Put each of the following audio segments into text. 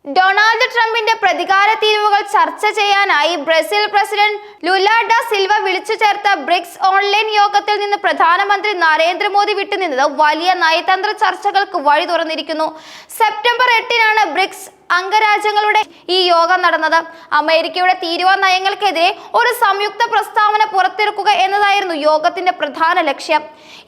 Donald ട്രംപിന്റെ പ്രതികാര തീരുവകൾ ചർച്ച ചെയ്യാനായി Brazil president Lula da Silva വിളിച്ചു ചേർത്ത ബ്രിക്സ് ഓൺലൈൻ യോഗത്തിൽ നിന്ന് പ്രധാനമന്ത്രി നരേന്ദ്രമോദി വിട്ടുനിന്നത് വലിയ നയതന്ത്ര ചർച്ചകൾക്ക് വഴി തുറന്നിരിക്കുന്നു. സെപ്റ്റംബർ 8-നാണ് ബ്രിക്സ് അംഗരാജ്യങ്ങളുടെ ഈ യോഗം നടന്നത്. അമേരിക്കയുടെ തീരുവ നയങ്ങൾക്കെതിരെ ഒരു സംയുക്ത പ്രസ്താവന പുറത്തിറക്കുക എന്നതായിരുന്നു യോഗത്തിന്റെ പ്രധാന ലക്ഷ്യം.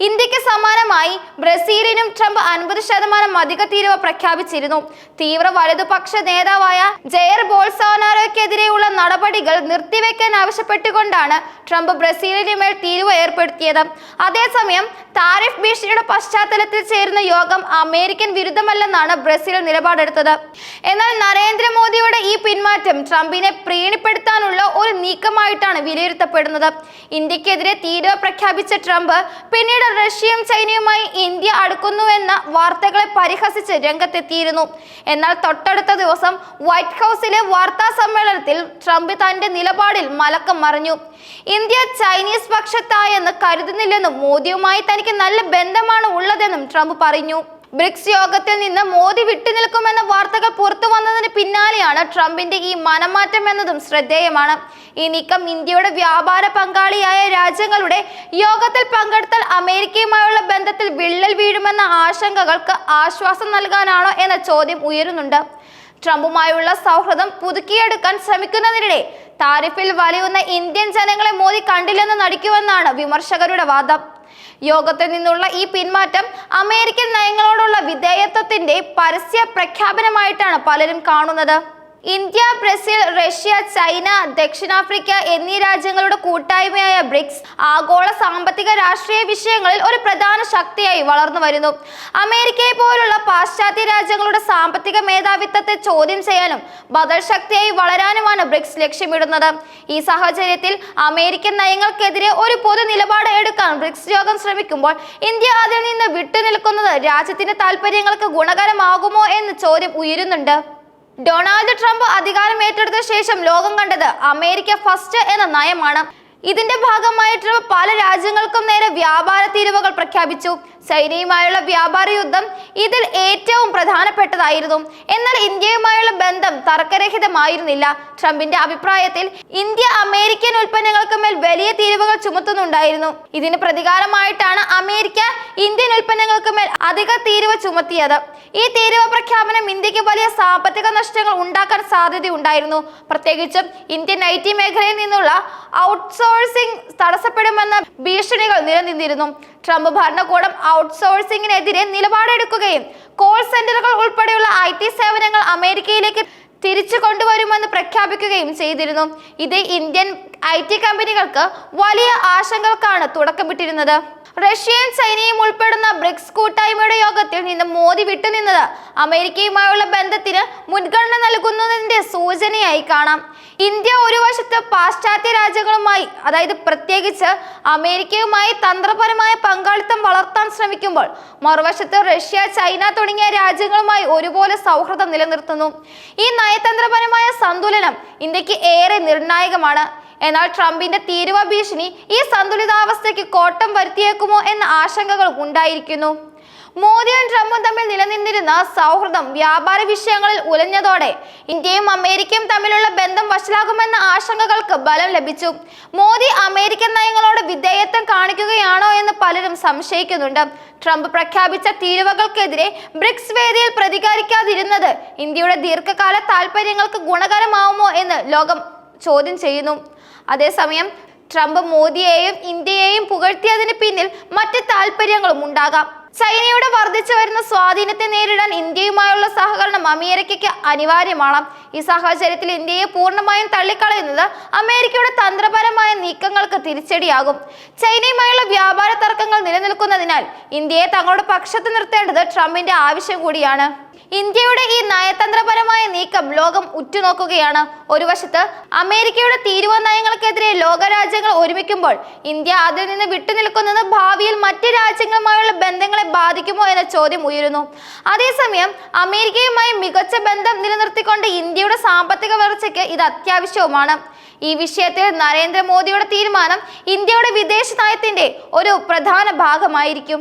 ഇന്ത്യക്ക് സമാനമായി ബ്രസീലിനും ട്രംപ് 50% അധിക തീരുവ പ്രഖ്യാപിച്ചിരുന്നു. തീവ്ര വലതുപക്ഷ നേതാവായ ജെയർ ബോൾസോനാരോയ്ക്കെതിരെയുള്ള നടപടികൾ നിർത്തിവെക്കാൻ ആവശ്യപ്പെട്ടുകൊണ്ടാണ് ട്രംപ് ബ്രസീലിന് മേൽ തീരുവ ഏർപ്പെടുത്തിയത്. അതേസമയം താരിഫ് ഭീഷണിയുടെ പശ്ചാത്തലത്തിൽ ചേരുന്ന യോഗം അമേരിക്കൻ വിരുദ്ധമല്ലെന്നാണ് ബ്രസീൽ നിലപാടെടുത്തത്. എന്നാൽ നരേന്ദ്രമോദിയുടെ ഈ പിന്മാറ്റം ട്രംപിനെ പ്രീണിപ്പെടുത്താനുള്ള ഒരു നീക്കമായിട്ടാണ് വിലയിരുത്തപ്പെടുന്നത്. ഇന്ത്യക്കെതിരെ തീരുവ പ്രഖ്യാപിച്ച ട്രംപ് പിന്നീട് റഷ്യയും ചൈനയുമായി ഇന്ത്യ അടുക്കുന്നുവെന്ന വാർത്തകളെ പരിഹസിച്ച് രംഗത്തെത്തിയിരുന്നു. എന്നാൽ തൊട്ടടുത്ത ദിവസം വൈറ്റ് ഹൗസിലെ വാർത്താ സമ്മേളനത്തിൽ ട്രംപ് തന്റെ നിലപാടിൽ മലക്കം മറിഞ്ഞു. ഇന്ത്യ ചൈനീസ് പക്ഷത്തായെന്ന് കരുതുന്നില്ലെന്നും മോദിയുമായി തനിക്ക് നല്ല ബന്ധമാണ് ഉള്ളതെന്നും ട്രംപ് പറഞ്ഞു. ബ്രിക്സ് യോഗത്തിൽ നിന്ന് മോദി വിട്ടുനിൽക്കുമെന്ന വാർത്തകൾ പുറത്തു വന്നതിന് പിന്നാലെയാണ് ട്രംപിന്റെ ഈ മനംമാറ്റം എന്നതും ശ്രദ്ധേയമാണ്. ഈ നീക്കം ഇന്ത്യയുടെ വ്യാപാര പങ്കാളിയായ രാജ്യങ്ങളുടെ യോഗത്തിൽ പങ്കെടുത്താൽ അമേരിക്കയുമായുള്ള ബന്ധത്തിൽ വിള്ളൽ വീഴുമെന്ന ആശങ്കകൾക്ക് ആശ്വാസം നൽകാനാണോ എന്ന ചോദ്യം ഉയരുന്നുണ്ട്. ട്രംപുമായുള്ള സൗഹൃദം പുതുക്കിയെടുക്കാൻ ശ്രമിക്കുന്നതിനിടെ താരിഫിൽ വലയുന്ന ഇന്ത്യൻ ജനങ്ങളെ മോദി കണ്ടില്ലെന്ന് നടിക്കുമെന്നാണ് വിമർശകരുടെ വാദം. യോഗത്തിൽ നിന്നുള്ള ഈ പിന്മാറ്റം അമേരിക്കൻ നയങ്ങളോടുള്ള വിധേയത്വത്തിന്റെ പരസ്യ പ്രഖ്യാപനമായിട്ടാണ് പലരും കാണുന്നത്. ഇന്ത്യ, ബ്രസീൽ, റഷ്യ, ചൈന, ദക്ഷിണാഫ്രിക്ക എന്നീ രാജ്യങ്ങളുടെ കൂട്ടായ്മയായ ബ്രിക്സ് ആഗോള സാമ്പത്തിക രാഷ്ട്രീയ വിഷയങ്ങളിൽ ഒരു പ്രധാന ശക്തിയായി വളർന്നു വരുന്നു. അമേരിക്കയെ പോലുള്ള പാശ്ചാത്യ രാജ്യങ്ങളുടെ സാമ്പത്തിക മേധാവിത്വത്തെ ചോദ്യം ചെയ്യാനും ബദൽ ശക്തിയായി വളരാനുമാണ് ബ്രിക്സ് ലക്ഷ്യമിടുന്നത്. ഈ സാഹചര്യത്തിൽ അമേരിക്കൻ നയങ്ങൾക്കെതിരെ ഒരു പൊതു നിലപാട് എടുക്കാൻ ബ്രിക്സ് യോഗം ശ്രമിക്കുമ്പോൾ ഇന്ത്യ അതിൽ നിന്ന് വിട്ടുനിൽക്കുന്നത് രാജ്യത്തിന്റെ താൽപര്യങ്ങൾക്ക് ഗുണകരമാകുമോ എന്ന ചോദ്യം ഉയരുന്നുണ്ട്. ഡൊണാൾഡ് ട്രംപ് അധികാരം ഏറ്റെടുത്ത ശേഷം ലോകം കണ്ടത് അമേരിക്ക ഫസ്റ്റ് എന്ന നയമാണ്. ഇതിന്റെ ഭാഗമായി ട്രംപ് പല രാജ്യങ്ങൾക്കും നേരെ വ്യാപാര തീരുവകൾ പ്രഖ്യാപിച്ചു. ചൈനയുമായുള്ള വ്യാപാര യുദ്ധം ഇതിൽ ഏറ്റവും പ്രധാനപ്പെട്ടതായിരുന്നു. എന്നാൽ ഇന്ത്യയുമായുള്ള ബന്ധം തർക്കരഹിതമായിരുന്നില്ല. ട്രംപിന്റെ അഭിപ്രായത്തിൽ ഇന്ത്യ അമേരിക്കൻ ഉൽപ്പന്നങ്ങൾക്ക് മേൽ വലിയ തീരുവകൾ ചുമത്തുന്നുണ്ടായിരുന്നു. ഇതിന് പ്രതികാരമായിട്ടാണ് അമേരിക്ക ഇന്ത്യൻ ഉൽപ്പന്നങ്ങൾക്ക് മേൽ അധിക തീരുവ ചുമത്തിയത്. ഈ തീരുവ പ്രഖ്യാപനം ഇന്ത്യക്ക് വലിയ സാമ്പത്തിക നഷ്ടങ്ങൾ ഉണ്ടാക്കാൻ സാധ്യതയുണ്ടായിരുന്നു. പ്രത്യേകിച്ചും ഇന്ത്യൻ IT മേഖലയിൽ നിന്നുള്ള ഔട്ട്സോഴ്സിംഗ് തടസ്സപ്പെടുമെന്ന ഭീഷണികൾ നിലനിന്നിരുന്നു. ട്രംപ് ഭരണകൂടം ഔട്ട്സോഴ്സിംഗിനെതിരെ നിലപാടെടുക്കുകയും കോൾ സെന്ററുകൾ ഉൾപ്പെടെയുള്ള IT സേവനങ്ങൾ അമേരിക്കയിലേക്ക് തിരിച്ചു കൊണ്ടുവരുമെന്ന് പ്രഖ്യാപിക്കുകയും ചെയ്തിരുന്നു. ഇത് ഇന്ത്യൻ IT കമ്പനികൾക്ക് വലിയ ആശങ്കകൾക്കാണ് തുടക്കമിട്ടിരുന്നത്. റഷ്യയും ചൈനയും ഉൾപ്പെടുന്ന ബ്രിക്സ് കൂട്ടായ്മയുടെ യോഗത്തിൽ നിന്ന് മോദി വിട്ടുനിന്നത് അമേരിക്കയുമായുള്ള ബന്ധത്തിന് മുൻഗണന നൽകുന്നതിന്റെ സൂചനയായി കാണാം. ഇന്ത്യ ഒരു വശത്ത് പാശ്ചാത്യ രാജ്യങ്ങളുമായി, അതായത് പ്രത്യേകിച്ച് അമേരിക്കയുമായി തന്ത്രപരമായ പങ്കാളിത്തം വളർത്താൻ ശ്രമിക്കുമ്പോൾ മറുവശത്ത് റഷ്യ, ചൈന തുടങ്ങിയ രാജ്യങ്ങളുമായി ഒരുപോലെ സൗഹൃദം നിലനിർത്തുന്നു. ഈ നയതന്ത്രപരമായ സന്തുലനം ഇന്ത്യക്ക് ഏറെ നിർണായകമാണ്. എന്നാൽ ട്രംപിന്റെ തീരുവ ഭീഷണി ഈ സന്തുലിതാവസ്ഥയ്ക്ക് കോട്ടം വരുത്തിയേക്കുമോ എന്ന ആശങ്കകളും ഉണ്ടായിരിക്കുന്നു. മോദിയും ട്രംപും തമ്മിൽ നിലനിന്നിരുന്ന സൗഹൃദം വ്യാപാര വിഷയങ്ങളിൽ ഉലഞ്ഞതോടെ ഇന്ത്യയും അമേരിക്കയും തമ്മിലുള്ള ബന്ധം വഷളാകുമെന്ന ആശങ്കകൾക്ക് ബലം ലഭിച്ചു. മോദി അമേരിക്കൻ നയങ്ങളോട് വിധേയത്വം കാണിക്കുകയാണോ എന്ന് പലരും സംശയിക്കുന്നുണ്ട്. ട്രംപ് പ്രഖ്യാപിച്ച തീരുവകൾക്കെതിരെ ബ്രിക്സ് വേദിയിൽ പ്രതികരിക്കാതിരുന്നത് ഇന്ത്യയുടെ ദീർഘകാല താൽപര്യങ്ങൾക്ക് ഗുണകരമാവുമോ എന്ന് ലോകം ചോദ്യം ചെയ്യുന്നു. അതേസമയം ട്രംപ് മോദിയെയും ഇന്ത്യയെയും പുകഴ്ത്തിയതിന് പിന്നിൽ മറ്റ് താൽപര്യങ്ങളും ഉണ്ടാകാം. ചൈനയുടെ വർദ്ധിച്ചു വരുന്ന സ്വാധീനത്തെ നേരിടാൻ ഇന്ത്യയുമായുള്ള സഹകരണം അമേരിക്കയ്ക്ക് അനിവാര്യമാണ്. ഈ സാഹചര്യത്തിൽ ഇന്ത്യയെ പൂർണ്ണമായും തള്ളിക്കളയുന്നത് അമേരിക്കയുടെ തന്ത്രപരമായ നീക്കങ്ങൾക്ക് തിരിച്ചടിയാകും. ചൈനയുമായുള്ള വ്യാപാര തർക്കങ്ങൾ നിലനിൽക്കുന്നതിനാൽ ഇന്ത്യയെ തങ്ങളുടെ പക്ഷത്ത് നിർത്തേണ്ടത് ട്രംപിന്റെ ആവശ്യം കൂടിയാണ്. ഇന്ത്യയുടെ ഈ നയതന്ത്രപരമായ നീക്കം ലോകം ഉറ്റുനോക്കുകയാണ്. ഒരു വശത്ത് അമേരിക്കയുടെ തീരുവ നയങ്ങൾക്കെതിരെ ലോകരാജ്യങ്ങൾ ഒരുമിക്കുമ്പോൾ ഇന്ത്യ അതിൽ നിന്ന് വിട്ടുനിൽക്കുന്നത് ഭാവിയിൽ മറ്റ് രാജ്യങ്ങളുമായുള്ള ബന്ധങ്ങളെ ബാധിക്കുമോ എന്ന ചോദ്യം ഉയരുന്നു. അതേസമയം അമേരിക്കയുമായി മികച്ച ബന്ധം നിലനിർത്തിക്കൊണ്ട് ഇന്ത്യയുടെ സാമ്പത്തിക വളർച്ചയ്ക്ക് ഇത് അത്യാവശ്യവുമാണ്. ഈ വിഷയത്തിൽ നരേന്ദ്രമോദിയുടെ തീരുമാനം ഇന്ത്യയുടെ വിദേശ നയത്തിന്റെ ഒരു പ്രധാന ഭാഗമായിരിക്കും.